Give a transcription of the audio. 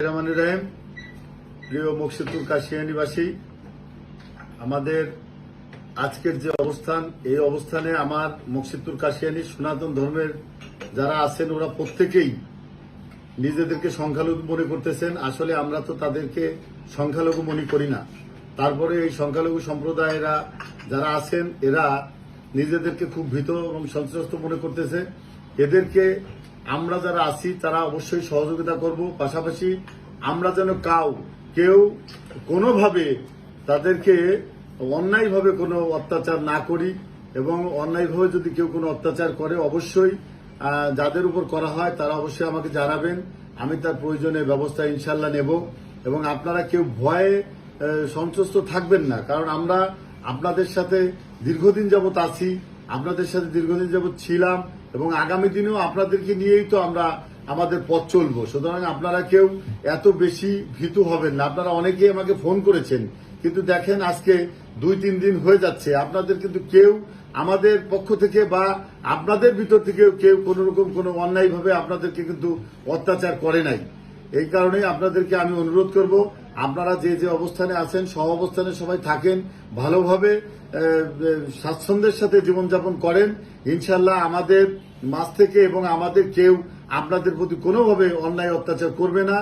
রহমানুর রহিম। প্রিয় মুকসিদপুর কাশিয়ানীবাসী, আমাদের আজকের যে অবস্থান, এই অবস্থানে আমার মুকসিদপুর কাশিয়ানী সনাতন ধর্মের যারা আছেন ওরা প্রত্যেকেই নিজেদেরকে সংখ্যালঘু মনে করতেছেন। আসলে আমরা তো তাদেরকে সংখ্যালঘু মনে করি না। তারপরে এই সংখ্যালঘু সম্প্রদায়েরা যারা আছেন এরা নিজেদেরকে খুব ভীত এবং সন্ত্রস্ত মনে করতেছে। এদেরকে আমরা যারা আছি তারা অবশ্যই সহযোগিতা করব। পাশাপাশি আমরা যেন কেউ কোনোভাবে তাদেরকে অন্যায়ভাবে কোনো অত্যাচার না করি, এবং অন্যায়ভাবে যদি কেউ কোনো অত্যাচার করে অবশ্যই যাদের উপর করা হয় তারা অবশ্যই আমাকে জানাবেন। আমি তার প্রয়োজনে ব্যবস্থা ইনশাল্লাহ নেব। এবং আপনারা কেউ ভয়ে সন্ত্রস্ত থাকবেন না, কারণ আমরা আপনাদের সাথে দীর্ঘদিন যাবৎ আছি, আপনাদের সাথে দীর্ঘদিন যাবৎ ছিলাম, এবং আগামী দিনেও আপনাদেরকে নিয়েই তো আমরা আমাদের পথ চলবো। সুতরাং আপনারা কেউ এত বেশি ভীতু হবেন না। আপনারা অনেকেই আমাকে ফোন করেছেন, কিন্তু দেখেন আজকে 2-3 দিন হয়ে যাচ্ছে, আপনাদের কিন্তু কেউ আমাদের পক্ষ থেকে বা আপনাদের ভিতর থেকে কেউ কোন রকম কোনো অন্যায়ভাবে আপনাদেরকে কিন্তু অত্যাচার করে নাই। এই কারণেই আপনাদেরকে আমি অনুরোধ করব, আপনারা যে যে অবস্থানে আছেন সহ অবস্থানে সবাই থাকেন, ভালোভাবে স্বাচ্ছন্দ্যের সাথে জীবনযাপন করেন। ইনশাল্লাহ আমাদের মাঝ থেকে এবং আমাদের কেউ আপনাদের প্রতি কোনোভাবে অন্যায় অত্যাচার করবে না।